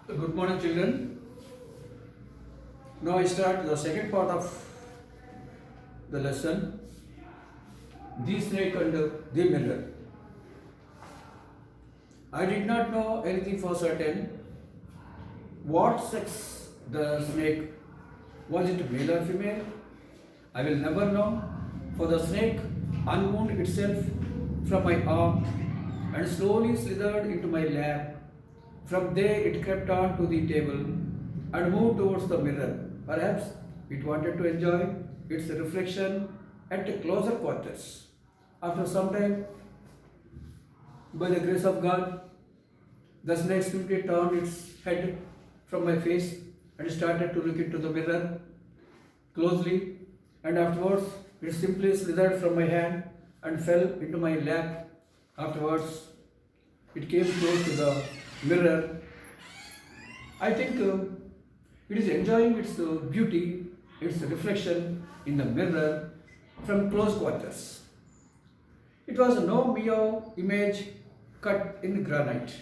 Good morning, children. Now I start the second part of the lesson, the snake and the mirror. I did not know anything for certain. What sex the snake? Was it male or female? I will never know. For the snake unwound itself from my arm and slowly slithered into my lap. From there it crept on to the table and moved towards the mirror. Perhaps it wanted to enjoy its reflection at closer quarters. After some time, by the grace of God, the snake simply turned its head from my face and started to look into the mirror closely, and afterwards it simply slithered from my hand and fell into my lap. Afterwards, it came close to the mirror. I think it is enjoying its beauty, its reflection in the mirror from close quarters. It was no mere image cut in granite.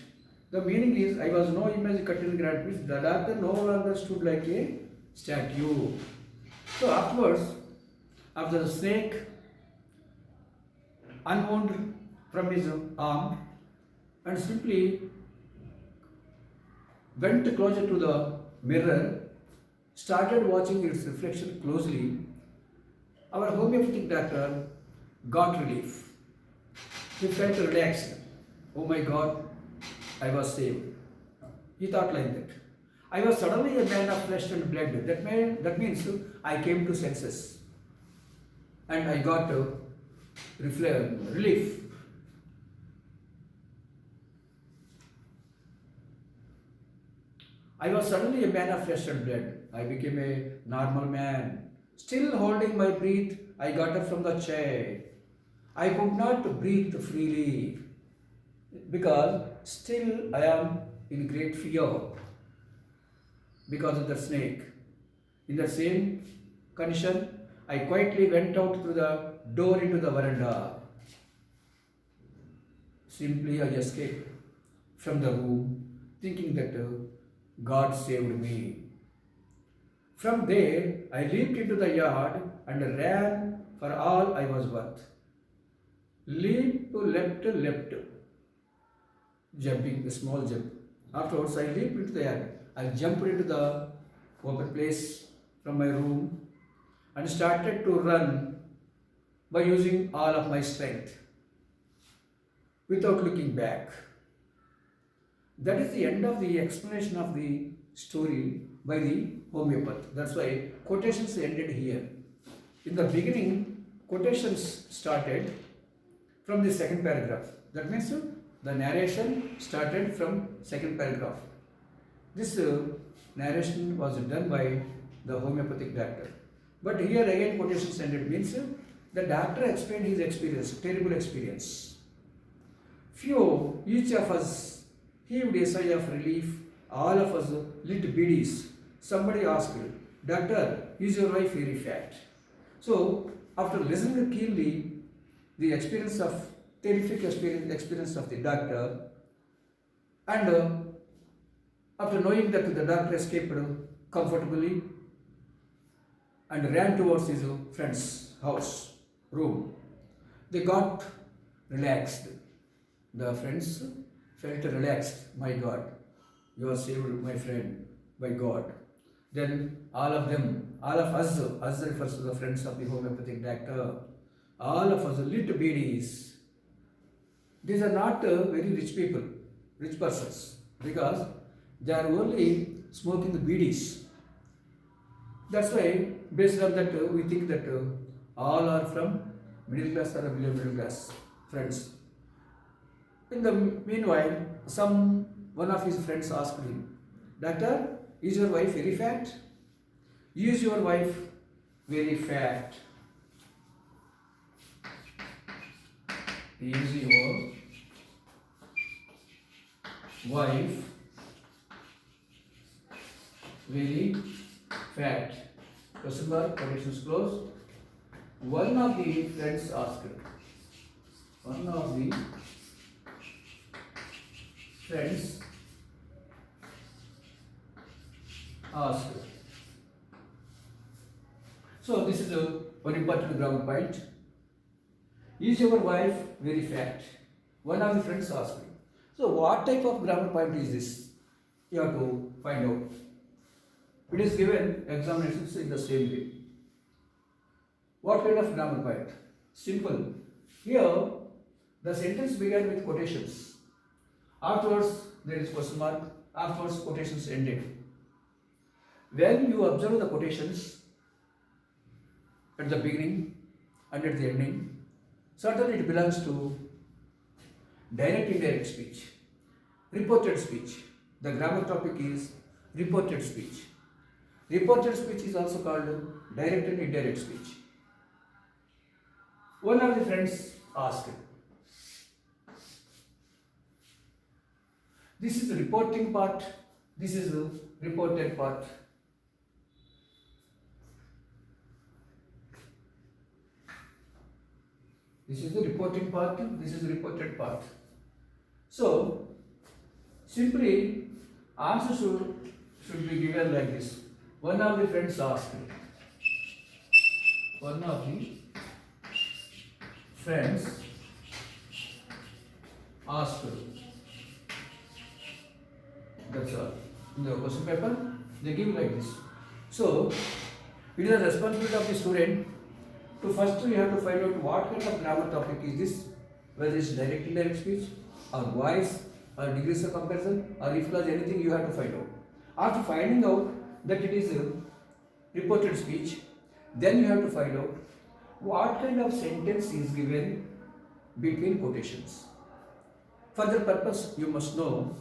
The meaning is, I was no image cut in granite, means the doctor no longer stood like a statue. So afterwards, after the snake unwound from his arm and simply went closer to the mirror, started watching its reflection closely, our homeopathic doctor got relief. He felt relaxed. Oh my God, I was saved. He thought like that. I was suddenly a man of flesh and blood. That means I came to senses and I got relief. I was suddenly a man of flesh and blood. I became a normal man. Still holding my breath, I got up from the chair. I could not breathe freely because still I am in great fear because of the snake. In the same condition, I quietly went out through the door into the veranda. Simply I escaped from the room thinking that God saved me. From there, I leaped into the yard and ran for all I was worth. Leap, leapt, jumping, a small jump. Afterwards, I leaped into the yard. I jumped into the open place from my room and started to run by using all of my strength without looking back. That is the end of the explanation of the story by the homeopath. That's why quotations ended here. In the beginning, quotations started from the second paragraph. That means the narration started from second paragraph. This narration was done by the homeopathic doctor. But here again quotations ended means the doctor explained his experience, terrible experience. Few, each of us heaved a sigh of relief. All of us lit biddies. Somebody asked, Doctor, is your wife very fat? So, after listening keenly, the experience of terrific experience of the doctor, and after knowing that the doctor escaped comfortably and ran towards his friend's house, room, they got relaxed. The friends felt relaxed. My God, you are saved, my friend, by God. Then all of them, all of us refers to the friends of the homeopathic doctor, all of us lit biddies. These are not very rich people, rich persons, because they are only smoking the biddies. That's why, based on that, we think that all are from middle class or below middle class friends. In the meanwhile, one of his friends asked him, Doctor, is your wife very fat? Is your wife very fat? Is your wife very fat? Question mark, quotations closed. One of the friends asked, one of the friends asked. So this is a one important grammar point. Is your wife very fat? One of the friends asked me. So what type of grammar point is this? You have to find out. It is given examinations in the same way. What kind of grammar point? Simple. Here the sentence began with quotations. Afterwards there is question mark. Afterwards quotations ended. When you observe the quotations at the beginning and at the ending, certainly it belongs to direct indirect speech, reported speech. The grammar topic is reported speech. Reported speech is also called direct and indirect speech. One of the friends asked, this is the reporting part, this is the reported part. This is the reporting part, this is the reported part. So, simply answer should be given like this. One of the friends asked. One of the friends asked. That's all. In the question paper, they give like this. So, it is the responsibility of the student to first you have to find out what kind of grammar topic is this, whether it's direct indirect speech or voice or degrees of comparison or if clause, anything you have to find out. After finding out that it is a reported speech, then you have to find out what kind of sentence is given between quotations. For that purpose, you must know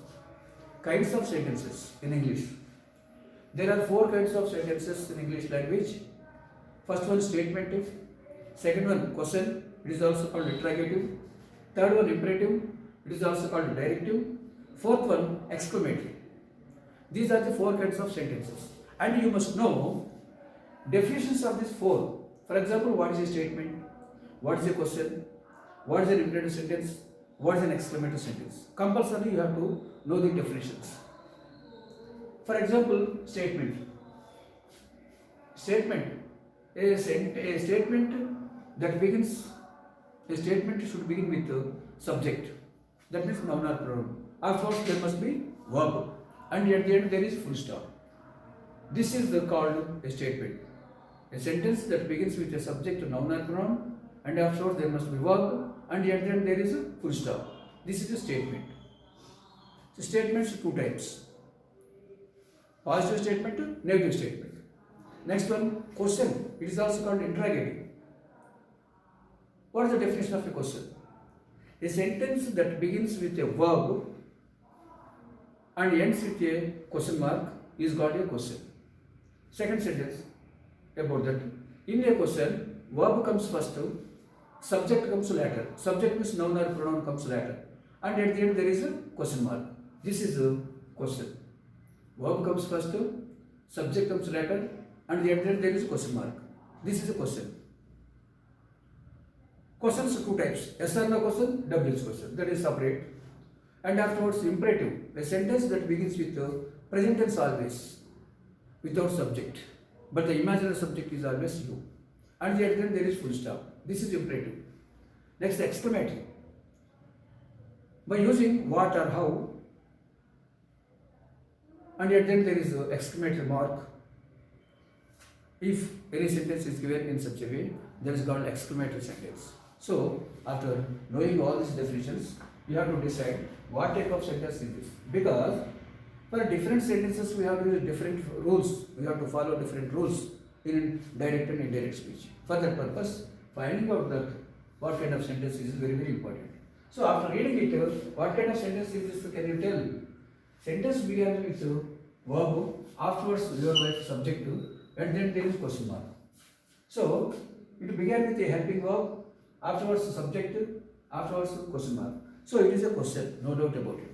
kinds of sentences in English. There are 4 kinds of sentences in English language. First one statementive, second one question, it is also called interrogative, third one imperative, it is also called directive, fourth one exclamatory. These are the 4 kinds of sentences, and you must know definitions of these 4. For example, what is a statement, what is a question, what is an imperative sentence, what is an exclamatory sentence. Compulsorily you have to know the definitions. For example, statement. A statement that begins, a statement should begin with the subject. That means noun or pronoun. Afterwards there must be verb, and at the end there is full stop. This is called a statement. A sentence that begins with a subject, noun or pronoun, and afterwards there must be verb, and at the end there is a full stop. This is a statement. So statements 2 types. Positive statement, negative statement. Next one, question. It is also called interrogative. What is the definition of a question? A sentence that begins with a verb and ends with a question mark is called a question. Second sentence about that. In a question, verb comes first, subject comes later. Subject means noun or pronoun comes later. And at the end there is a question mark. This is a question. Verb comes first, subject comes later, and at the end there is a question mark. This is a question. Questions 2 types. Yes or no question, WH question. That is separate. And afterwards imperative. A sentence that begins with present tense always, without subject. But the imaginary subject is always you. And at the end there is full stop. This is imperative. Next, exclamatory. By using what or how, and at the end there is an exclamatory mark. If any sentence is given in such a way, that is called exclamatory sentence. So, after knowing all these definitions, you have to decide what type of sentence is this. Because for different sentences, we have to use different rules. We have to follow different rules in direct and indirect speech. For that purpose, finding out that what kind of sentence is very, very important. So, after reading it, what kind of sentence is this? Can you tell? Sentence begins with verb, afterwards your wife subject to, and then there is question mark. So, it began with a helping verb, afterwards subject, afterwards question mark. So, it is a question, no doubt about it.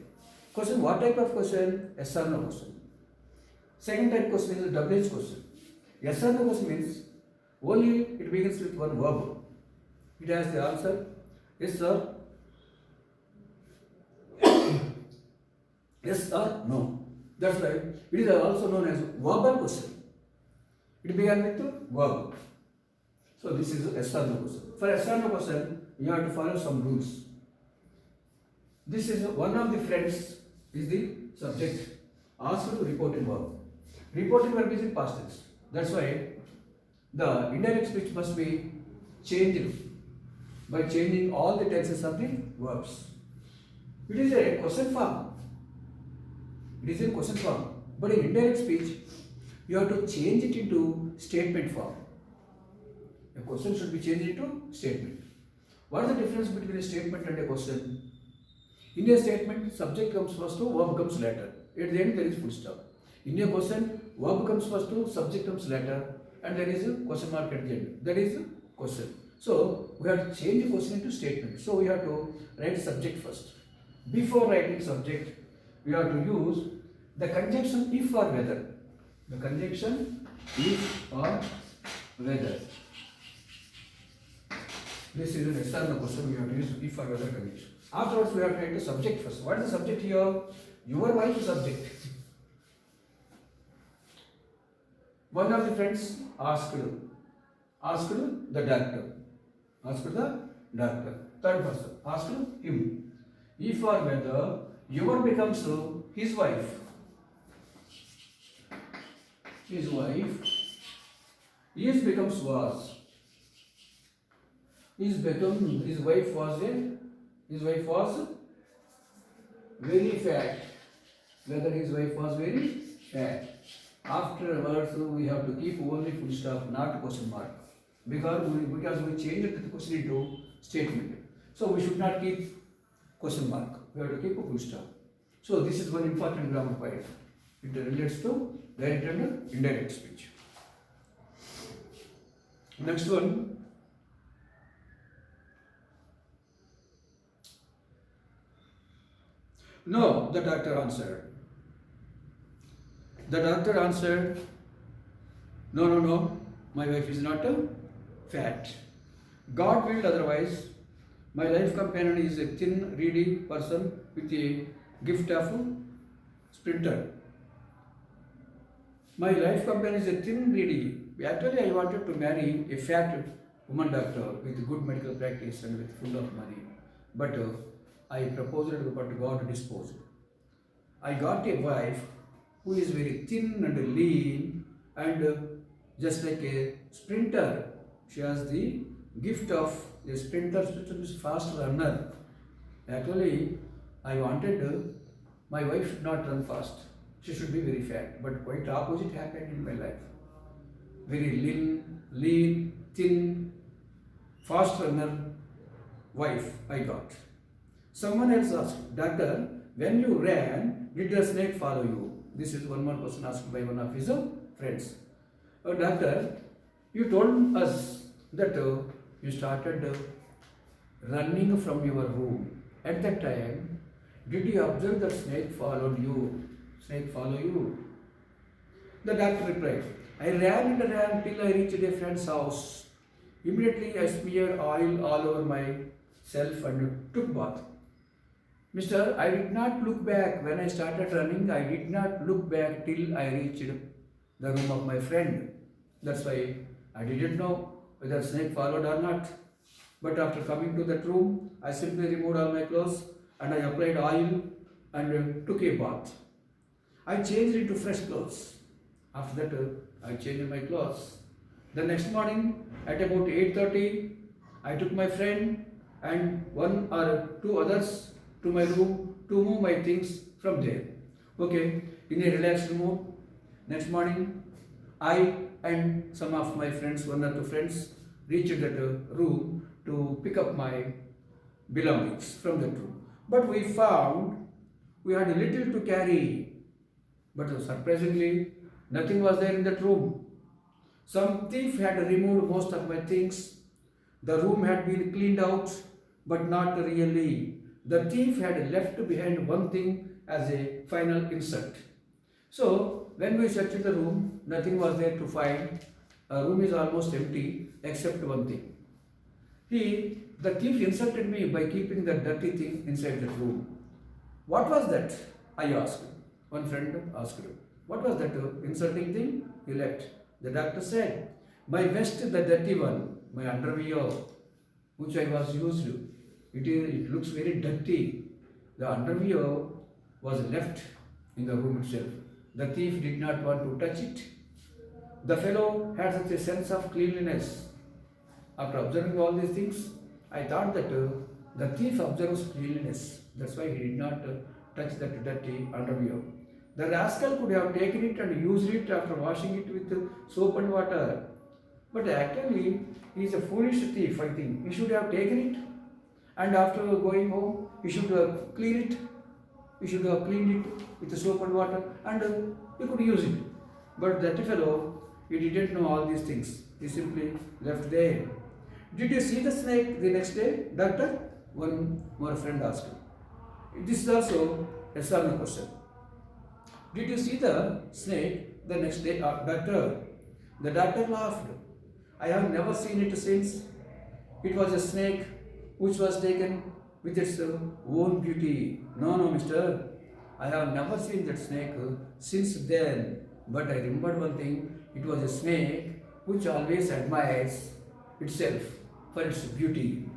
Question, what type of question? Yes or no question. Second type question is a WH question. Yes or no question means only it begins with one verb. It has the answer, yes or yes or no. That's why it is also known as verbal question. It began with verb. So this is a yes or no question. For yes or no question, you have to follow some rules. This is one of the friends is the subject. Asked to reporting verb. Reporting verb is in past tense. That's why the indirect speech must be changed by changing all the tenses of the verbs. It is a question form. It is a question form. But in indirect speech, you have to change it into statement form. A question should be changed into statement. What is the difference between a statement and a question? In a statement, subject comes first, verb comes later. At the end, there is full stop. In a question, verb comes first, subject comes later, and there is a question mark at the end. That is a question. So, we have to change the question into statement. So, we have to write subject first. Before writing subject, we have to use the conjunction if or whether. The conjunction if or whether. This is an external question. We have to use if or whether conjunction. Afterwards, we have to write the subject first. What is the subject here? Your wife is subject. One of the friends asked the doctor. Asked the doctor. Third person asked him. If or whether your becomes his wife. His wife. His becomes was. His wife was very fat. Whether his wife was very fat. Afterwards, we have to keep only full stop, not question mark. Because we changed the question into statement. So we should not keep question mark. We have to keep a full stop. So this is one important grammar point. It relates to direct and indirect speech. Next one. No, the doctor answered. The doctor answered, no, my wife is not fat. God willed otherwise. My life companion is a thin, reedy person with a gift of sprinter. My life companion is a thin, reedy. Actually, I wanted to marry a fat woman doctor with good medical practice and with full of money. But I proposed it, but God disposed. I got a wife who is very thin and lean and just like a sprinter. She has the gift of a sprinter, which is fast runner. Actually, I wanted my wife should not run fast. She should be very fat. But quite opposite happened in my life. Very lean, thin, fast runner wife I got. Someone else asked, Doctor, when you ran, did the snake follow you? This is one more question asked by one of his friends. Doctor, you told us that you started running from your room. At that time, did you observe that snake followed you? Snake follow you? The doctor replied, I ran and ran till I reached a friend's house. Immediately I smeared oil all over myself and took bath. Mister, I did not look back. When I started running, I did not look back till I reached the room of my friend. That's why I didn't know whether snake followed or not. But after coming to that room, I simply removed all my clothes and I applied oil and took a bath. I changed into fresh clothes. After that, I changed my clothes. The next morning, at about 8:30, I took my friend and one or two others to my room to move my things from there. Okay, in a relaxed mood. Next morning, I and some of my friends, one or two friends, reached that room to pick up my belongings from that room. But we found we had a little to carry. But surprisingly, nothing was there in that room. Some thief had removed most of my things. The room had been cleaned out, but not really. The thief had left behind one thing as a final insult. So, when we searched the room, nothing was there to find. The room is almost empty except one thing. The thief insulted me by keeping that dirty thing inside the room. What was that? I asked. One friend asked, what was that insulting thing? He left. The doctor said, my vest, the dirty one, my underwear, which I was used, it looks very dirty. The underwear was left in the room itself. The thief did not want to touch it. The fellow had such a sense of cleanliness. After observing all these things, I thought that the thief observes cleanliness. That's why he did not touch that dirty underwear. The rascal could have taken it and used it after washing it with soap and water. But actually, he is a foolish thief, I think. He should have taken it and after going home, he should clean it. He should have cleaned it with soap and water and he could use it. But that fellow, he didn't know all these things. He simply left there. Did you see the snake the next day, doctor? One more friend asked. This is also a similar question. Did you see the snake the next day, doctor? The doctor laughed. I have never seen it since. It was a snake which was taken with its own beauty. No, mister. I have never seen that snake since then. But I remember one thing. It was a snake which always admires itself for its beauty.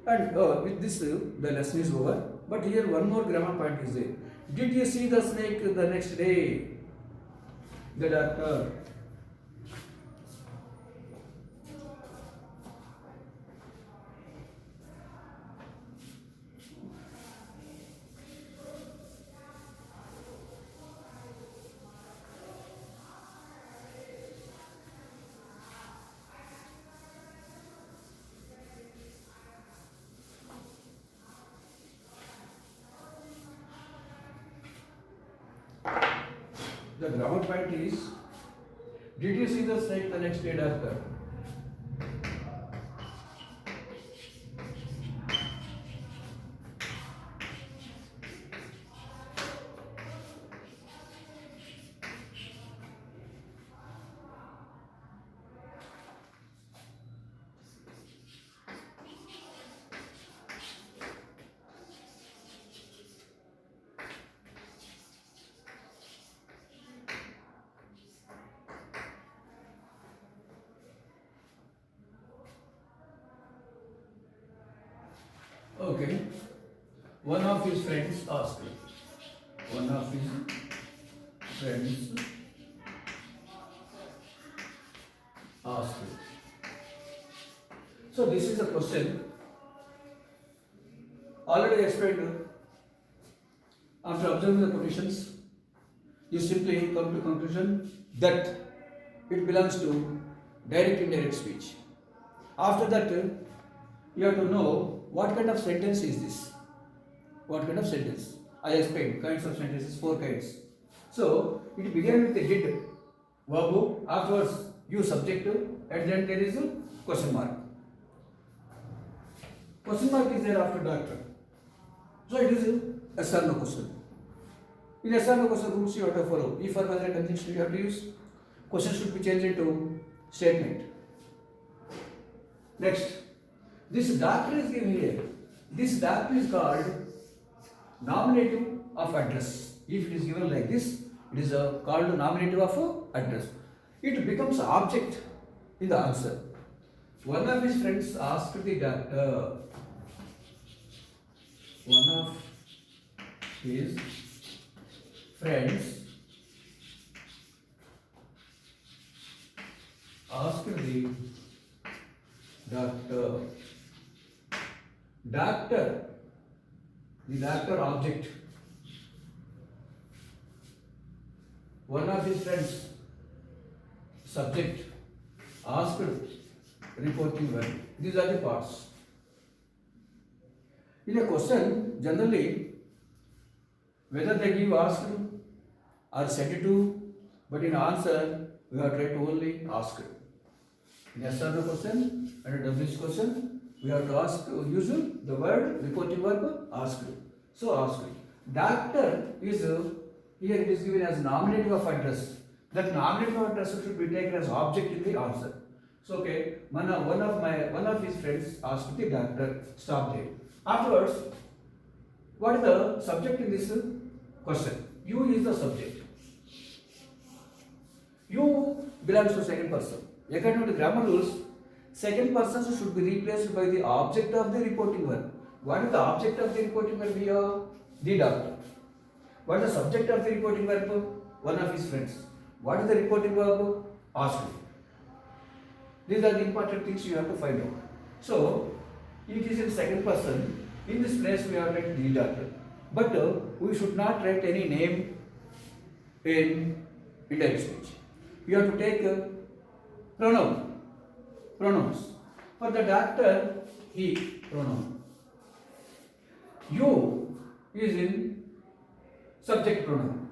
And with this, the lesson is over. But here one more grammar point is there. Did you see the snake the next day? The doctor. The grammar point is, did you see the snake the next day, doctor? Okay. One of his friends asked. One of his friends asked. So this is a question already explained. After observing the conditions, you simply come to conclusion that it belongs to direct indirect speech. After that, you have to know what kind of sentence is this? What kind of sentence? I explained kinds of sentences, 4 kinds. So it began with a did, verb, afterwards you subject, at the end there is a question mark. Question mark is there after doctor. So it is a yes or no question. In yes or no question rules you have to follow. If or whether conjunction you have to use. Question should be changed into statement. Next. This doctor is given here. This doctor is called nominative of address. If it is given like this, it is called nominative of address. It becomes object in the answer. One of his friends asked the doctor. One of his friends asked the doctor. Doctor, the doctor object. One of his friends, subject, asked, reporting verb. These are the parts. In a question, generally, whether they give asked or said to, but in answer, we have tried to only ask. In yes or no question and a WH question, we have to ask, use the word, reporting verb, ask. So ask. Doctor is, here it is given as nominative of address. That nominative of address should be taken as object in the answer. So okay, one of his friends asked the doctor, stop there. Afterwards, what is the subject in this question? You is the subject. You belongs to second person. According to the grammar rules, second person should be replaced by the object of the reporting verb. What is the object of the reporting verb here? The doctor. What is the subject of the reporting verb? One of his friends. What is the reporting verb? Asked. These are the important things you have to find out. So, it is in second person. In this place, we have written the doctor. But we should not write any name in indirect speech. You have to take pronouns. For the doctor, he pronoun. You is in subject pronoun.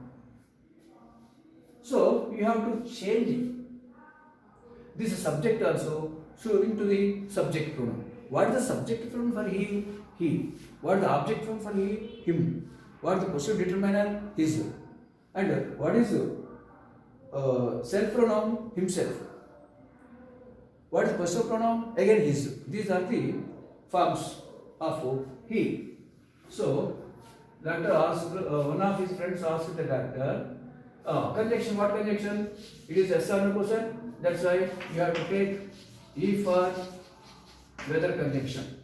So you have to change this subject also so into the subject pronoun. What is the subject pronoun for he? He. What is the object pronoun for he? Him. What is the possessive determiner? His. And what is self pronoun? Himself. What is possessive pronoun? Again his. These are the forms of he. So, doctor asked, one of his friends asked the doctor, conjunction, what conjunction? It is yes or no question. That's why you have to take E for whether conjunction.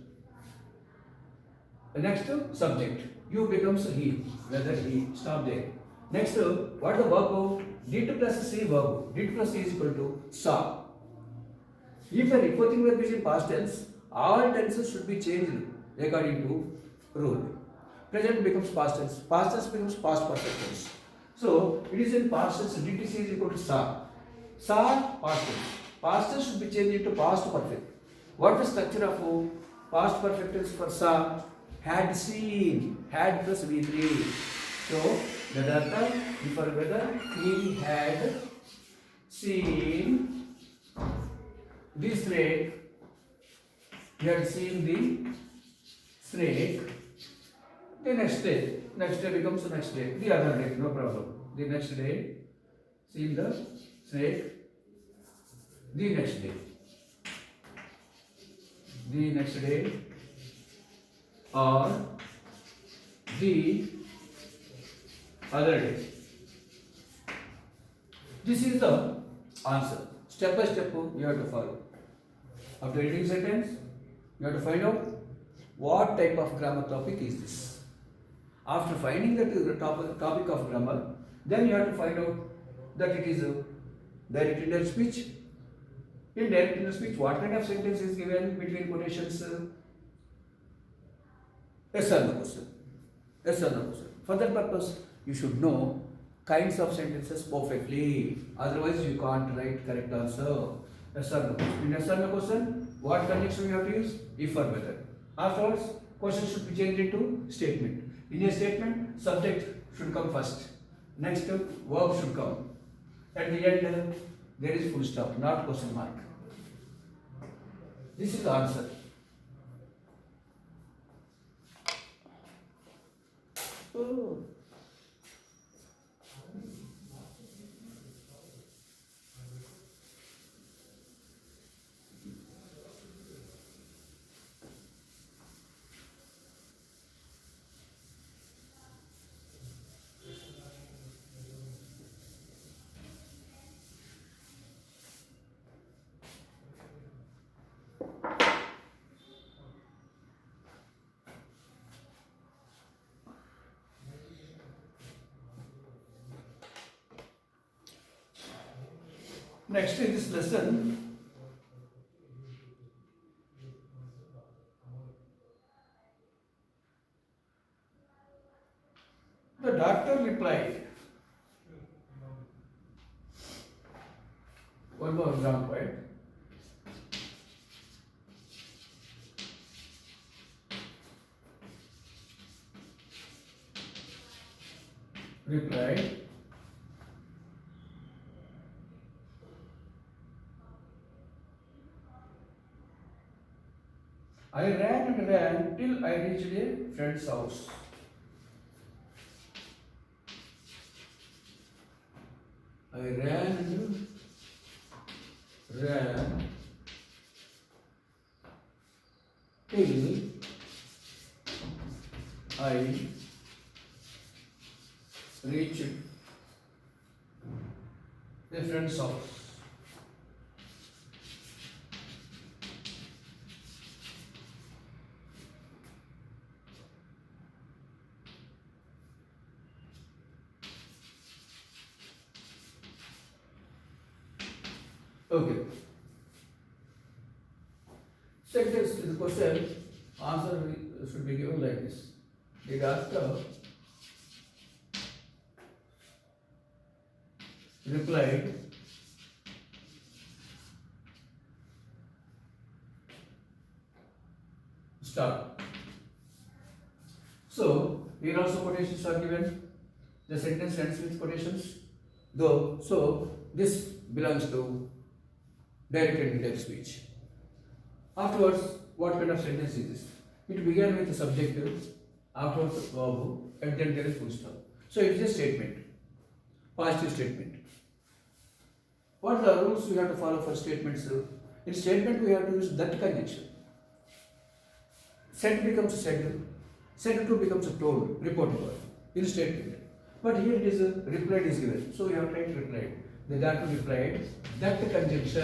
The next subject. You becomes he, whether he. Stop there. Next, what is the verb? Did plus C verb. Did plus C is equal to saw. If a reporting verb is in past tense, all tenses should be changed according to rule. Present becomes past tense. Past tense becomes past perfect tense. So it is in past tense. DTC is equal to saw. Saw past tense. Past tense should be changed into past perfect. What is the structure of past perfect tense for saw? Had seen. Had plus V3. So the data for whether he had seen the snake. He had seen the snake. The next day becomes the next day. The other day, no problem. The next day, seen the snake. The next day. The next day, or the other day. This is the answer. Step by step, you have to follow. After reading sentence, you have to find out what type of grammar topic is this. After finding the topic of grammar, then you have to find out that it is a direct indirect speech. In direct indirect speech, what kind of sentence is given between quotations? Yes or no question. Yes or no question. For that purpose, you should know kinds of sentences perfectly. Otherwise, you can't write correct answer. Yes or no question. In yes or no question, what conjunction you have to use? If or whether. Afterwards, question should be changed into statement. In a statement, subject should come first. Next, verb should come. At the end, there is full stop, not question mark. This is the answer. Oh. Next in this lesson, the doctor replied. One more example, right? Replied. I ran and ran till I reached a friend's house. I ran and ran till I reached Different sounds. Okay. Sentence is the question. Answer should be given like this. It asked replied star. So here also quotations are given. The sentence ends with quotations. Though so this belongs to direct and indirect speech. Afterwards, what kind of sentence is this? It began with a subjective, afterwards a verb, and then there is full stop. So it is a statement, positive statement. What are the rules we have to follow for statements? In statement, we have to use that conjunction. Said becomes said, said to becomes told, reported in statement. But here it is replied is given, so we have to write replied. The that replied, that conjunction.